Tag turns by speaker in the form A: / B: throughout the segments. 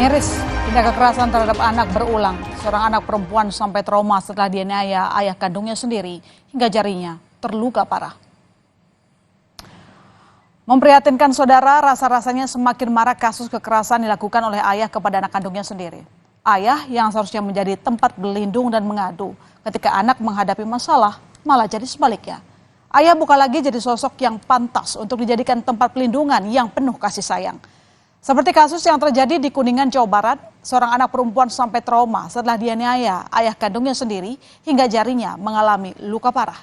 A: Miris, tindak kekerasan terhadap anak berulang. Seorang anak perempuan sampai trauma setelah dianiaya ayah kandungnya sendiri hingga jarinya terluka parah. Memprihatinkan saudara, rasa-rasanya semakin marak kasus kekerasan dilakukan oleh ayah kepada anak kandungnya sendiri. Ayah yang seharusnya menjadi tempat berlindung dan mengadu ketika anak menghadapi masalah, malah jadi sebaliknya. Ayah bukan lagi jadi sosok yang pantas untuk dijadikan tempat pelindungan yang penuh kasih sayang. Seperti kasus yang terjadi di Kuningan, Jawa Barat, seorang anak perempuan sampai trauma setelah dianiaya ayah kandungnya sendiri hingga jarinya mengalami luka parah.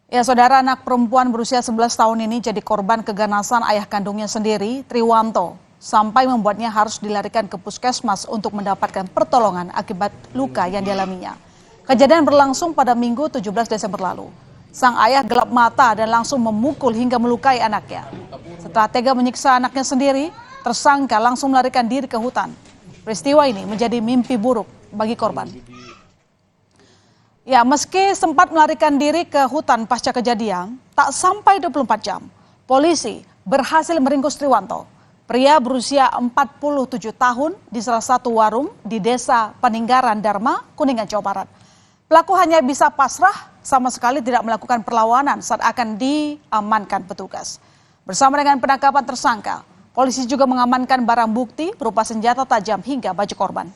A: Ya, saudara, anak perempuan berusia 11 tahun ini jadi korban keganasan ayah kandungnya sendiri, Triwanto, sampai membuatnya harus dilarikan ke puskesmas untuk mendapatkan pertolongan akibat luka yang dialaminya. Kejadian berlangsung pada Minggu 17 Desember lalu. Sang ayah gelap mata dan langsung memukul hingga melukai anaknya. Setelah tega menyiksa anaknya sendiri, tersangka langsung melarikan diri ke hutan. Peristiwa ini menjadi mimpi buruk bagi korban. Ya, meski sempat melarikan diri ke hutan pasca kejadian, tak sampai 24 jam, polisi berhasil meringkus Triwanto, pria berusia 47 tahun di salah satu warung di Desa Peninggaran Dharma, Kuningan, Jawa Barat. Pelaku hanya bisa pasrah, sama sekali tidak melakukan perlawanan saat akan diamankan petugas. Bersama dengan penangkapan tersangka, polisi juga mengamankan barang bukti berupa senjata tajam hingga baju korban.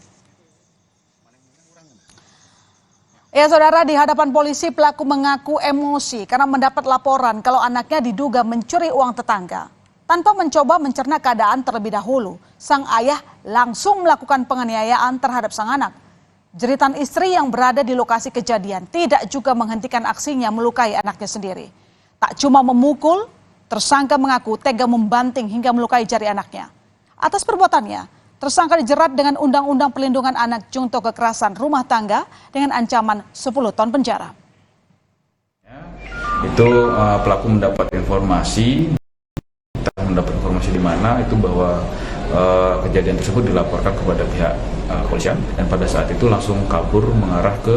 A: Ya, saudara, di hadapan polisi pelaku mengaku emosi karena mendapat laporan kalau anaknya diduga mencuri uang tetangga. Tanpa mencoba mencerna keadaan terlebih dahulu, sang ayah langsung melakukan penganiayaan terhadap sang anak. Jeritan istri yang berada di lokasi kejadian tidak juga menghentikan aksinya melukai anaknya sendiri. Tak cuma memukul, tersangka mengaku tega membanting hingga melukai jari anaknya. Atas perbuatannya, tersangka dijerat dengan Undang-Undang Perlindungan Anak Junto Kekerasan Rumah Tangga dengan ancaman 10 tahun penjara.
B: Itu pelaku mendapat informasi di mana itu bahwa kejadian tersebut dilaporkan kepada pihak kepolisian dan pada saat itu langsung kabur mengarah ke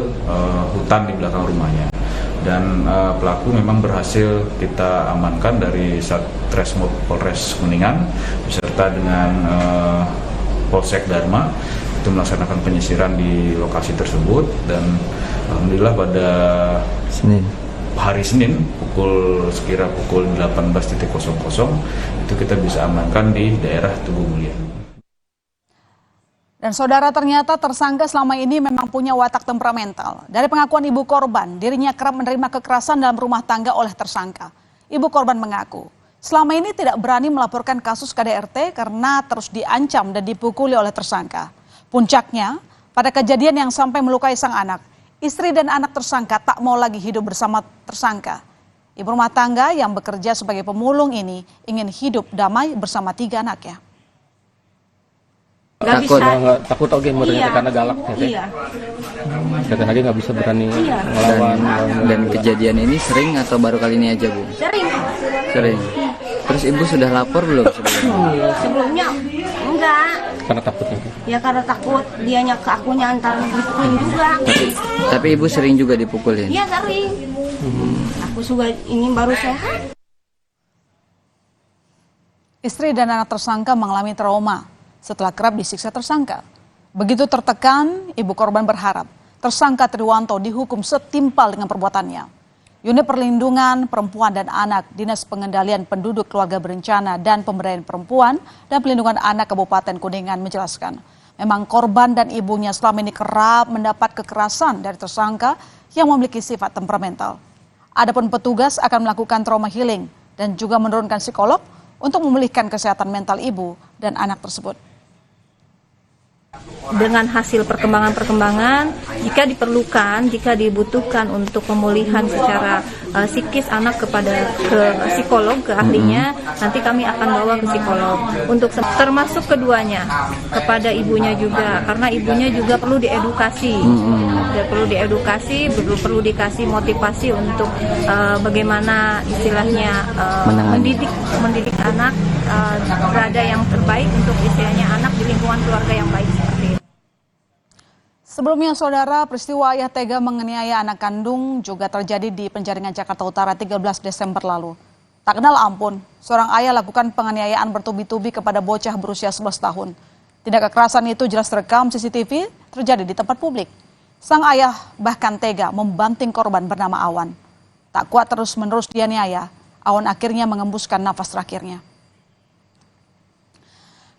B: hutan di belakang rumahnya. Dan pelaku memang berhasil kita amankan dari Satreskrim Polres Kuningan beserta dengan Polsek Dharma itu melaksanakan penyisiran di lokasi tersebut dan alhamdulillah pada hari Senin sekira pukul 18.00 itu kita bisa amankan di daerah Tugu Mulia.
A: Dan saudara, ternyata tersangka selama ini memang punya watak temperamental. Dari pengakuan ibu korban, dirinya kerap menerima kekerasan dalam rumah tangga oleh tersangka. Ibu korban mengaku selama ini tidak berani melaporkan kasus KDRT karena terus diancam dan dipukuli oleh tersangka. Puncaknya, pada kejadian yang sampai melukai sang anak, istri dan anak tersangka tak mau lagi hidup bersama tersangka. Ibu rumah tangga yang bekerja sebagai pemulung ini ingin hidup damai bersama 3 anaknya.
C: Takut oke karena galak ya. Kadang lagi nggak bisa berani melawan.
D: Dan kejadian ini sering atau baru kali ini aja, Bu? Sering. Terus ibu sudah lapor belum sebelumnya?
E: Sebelumnya enggak.
C: Karena takut ya?
E: Ya karena takut dianya ke akunya antar dipukulin juga.
D: Tapi ibu sering juga dipukulin?
E: Iya sering. Aku juga ini baru sehat.
A: Istri dan anak tersangka mengalami trauma setelah kerap disiksa tersangka. Begitu tertekan, ibu korban berharap tersangka Triwanto dihukum setimpal dengan perbuatannya. Unit Perlindungan Perempuan dan Anak, Dinas Pengendalian Penduduk Keluarga Berencana dan Pemberdayaan Perempuan dan Pelindungan Anak Kabupaten Kuningan menjelaskan, memang korban dan ibunya selama ini kerap mendapat kekerasan dari tersangka yang memiliki sifat temperamental. Adapun petugas akan melakukan trauma healing dan juga menurunkan psikolog untuk memulihkan kesehatan mental ibu dan anak tersebut.
F: Dengan hasil perkembangan-perkembangan, jika diperlukan, jika dibutuhkan untuk pemulihan secara psikis anak ke psikolog, ke ahlinya, nanti kami akan bawa ke psikolog. Untuk termasuk keduanya, kepada ibunya juga, karena ibunya juga perlu diedukasi. Perlu dikasih motivasi untuk bagaimana istilahnya mendidik anak berada yang terbaik untuk istilahnya anak di lingkungan keluarga yang baik seperti itu.
A: Sebelumnya, saudara, peristiwa ayah tega menganiaya anak kandung juga terjadi di Penjaringan, Jakarta Utara 13 Desember lalu. Tak kenal ampun, seorang ayah lakukan penganiayaan bertubi-tubi kepada bocah berusia 11 tahun. Tindak kekerasan itu jelas terekam CCTV terjadi di tempat publik. Sang ayah bahkan tega membanting korban bernama Awan. Tak kuat terus-menerus dianiaya, Awan akhirnya mengembuskan nafas terakhirnya.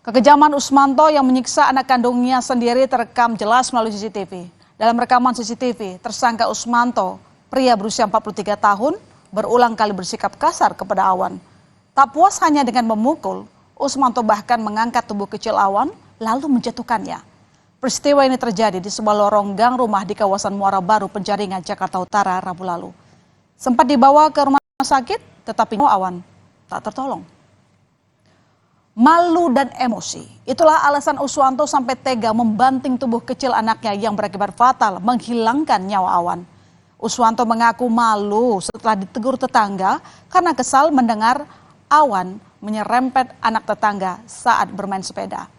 A: Kekejaman Usmanto yang menyiksa anak kandungnya sendiri terekam jelas melalui CCTV. Dalam rekaman CCTV, tersangka Usmanto, pria berusia 43 tahun, berulang kali bersikap kasar kepada Awan. Tak puas hanya dengan memukul, Usmanto bahkan mengangkat tubuh kecil Awan lalu menjatuhkannya. Peristiwa ini terjadi di sebuah lorong gang rumah di kawasan Muara Baru, Penjaringan, Jakarta Utara, Rabu lalu. Sempat dibawa ke rumah sakit, tetapi Awan tak tertolong. Malu dan emosi, itulah alasan Usmanto sampai tega membanting tubuh kecil anaknya yang berakibat fatal menghilangkan nyawa Awan. Usmanto mengaku malu setelah ditegur tetangga karena kesal mendengar Awan menyerempet anak tetangga saat bermain sepeda.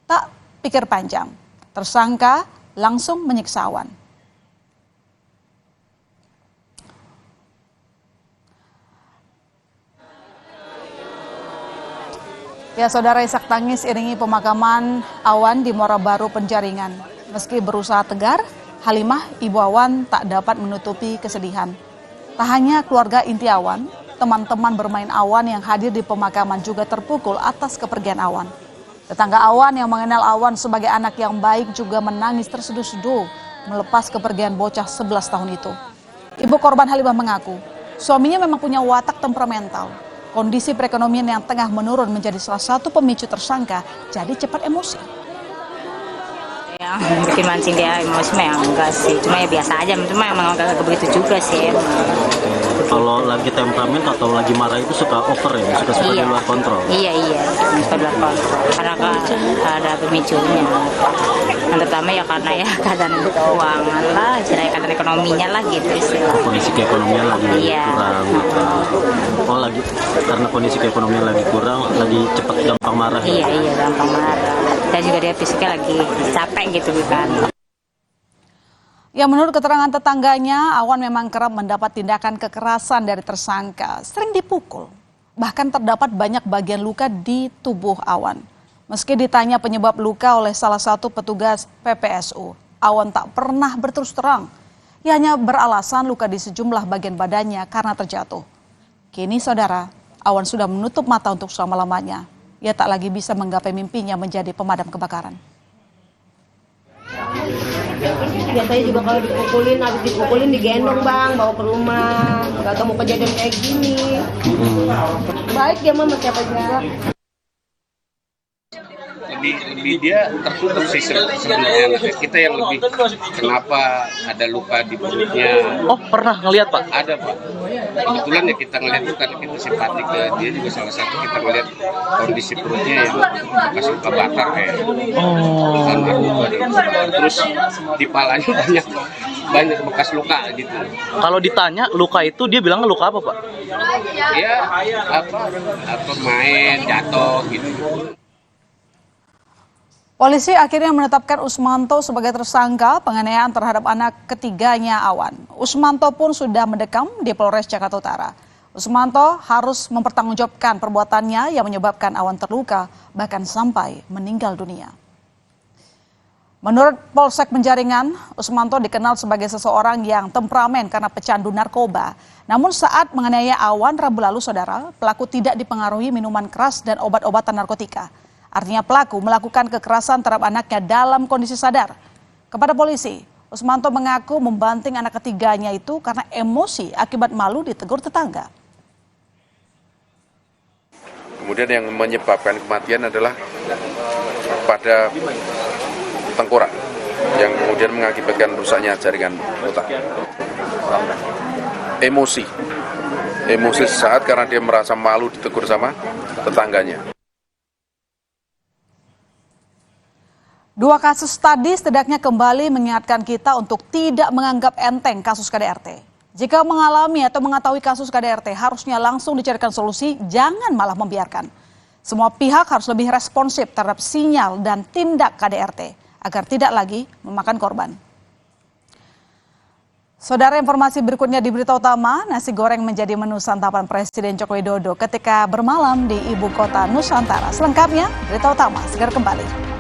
A: Tak pikir panjang, tersangka langsung menyiksa Awan. Ya, saudara, isak tangis iringi pemakaman Awan di Muara Baru, Penjaringan. Meski berusaha tegar, Halimah, ibu Awan, tak dapat menutupi kesedihan. Tak hanya keluarga inti Awan, teman-teman bermain Awan yang hadir di pemakaman juga terpukul atas kepergian Awan. Tetangga Awan yang mengenal Awan sebagai anak yang baik juga menangis terseduh-seduh melepas kepergian bocah 11 tahun itu. Ibu korban Halimah mengaku, suaminya memang punya watak temperamental. Kondisi perekonomian yang tengah menurun menjadi salah satu pemicu tersangka jadi cepat emosi.
G: Yang bikin mancing dia emosi mah enggak sih, cuma ya biasa aja, cuma emang agak begitu juga sih.
H: Kalau lagi temperamen atau lagi marah itu suka over ya, suka di luar kontrol.
G: Iya, suka di luar kontrol. Karena ada pemicunya. Yang terutama ya karena ya keadaan keuangan lah, keadaan ekonominya lah gitu sih.
H: Kondisi keekonomian lagi kurang. Oh lagi karena kondisi keekonomian lagi kurang, lagi cepat gampang marah.
G: Iya, gampang marah. Dan juga dia fisiknya lagi capek gitu kan.
A: Ya, menurut keterangan tetangganya, Awan memang kerap mendapat tindakan kekerasan dari tersangka, sering dipukul. Bahkan terdapat banyak bagian luka di tubuh Awan. Meski ditanya penyebab luka oleh salah satu petugas PPSU, Awan tak pernah berterus terang. Ia hanya beralasan luka di sejumlah bagian badannya karena terjatuh. Kini saudara, Awan sudah menutup mata untuk selama-lamanya. Ia tak lagi bisa menggapai mimpinya menjadi pemadam kebakaran.
E: Biasanya juga kalau dipukulin, habis dipukulin digendong bang, bawa ke rumah. Gak mau kejadian kayak gini. Baik dia mah siapa juga.
I: Lebih dia tertutup sih sebenarnya. Kita yang lebih kenapa ada luka di perutnya.
C: Oh, pernah ngelihat Pak?
I: Ada Pak. Kebetulan ya kita ngelihat itu karena kita simpatik ke dia juga salah satu kita ngelihat kondisi perutnya yang bekas luka bakar kayak. Terus di palanya banyak bekas luka gitu.
C: Kalau ditanya luka itu dia bilang luka apa Pak?
I: Ya apa main jatuh gitu.
A: Polisi akhirnya menetapkan Usmanto sebagai tersangka penganiayaan terhadap anak ketiganya Awan. Usmanto pun sudah mendekam di Polres Jakarta Utara. Usmanto harus mempertanggungjawabkan perbuatannya yang menyebabkan Awan terluka, bahkan sampai meninggal dunia. Menurut Polsek Penjaringan, Usmanto dikenal sebagai seseorang yang temperamen karena pecandu narkoba. Namun saat menganiaya Awan Rabu lalu, saudara, pelaku tidak dipengaruhi minuman keras dan obat-obatan narkotika. Artinya pelaku melakukan kekerasan terhadap anaknya dalam kondisi sadar. Kepada polisi, Usmanto mengaku membanting anak ketiganya itu karena emosi akibat malu ditegur tetangga.
J: Kemudian yang menyebabkan kematian adalah pada tengkorak yang kemudian mengakibatkan rusaknya jaringan otak. Emosi sesaat karena dia merasa malu ditegur sama tetangganya.
A: Dua kasus tadi setidaknya kembali mengingatkan kita untuk tidak menganggap enteng kasus KDRT. Jika mengalami atau mengetahui kasus KDRT, harusnya langsung dicarikan solusi, jangan malah membiarkan. Semua pihak harus lebih responsif terhadap sinyal dan tindak KDRT, agar tidak lagi memakan korban. Saudara, informasi berikutnya di Berita Utama, nasi goreng menjadi menu santapan Presiden Joko Widodo ketika bermalam di ibu kota Nusantara. Selengkapnya, Berita Utama segera kembali.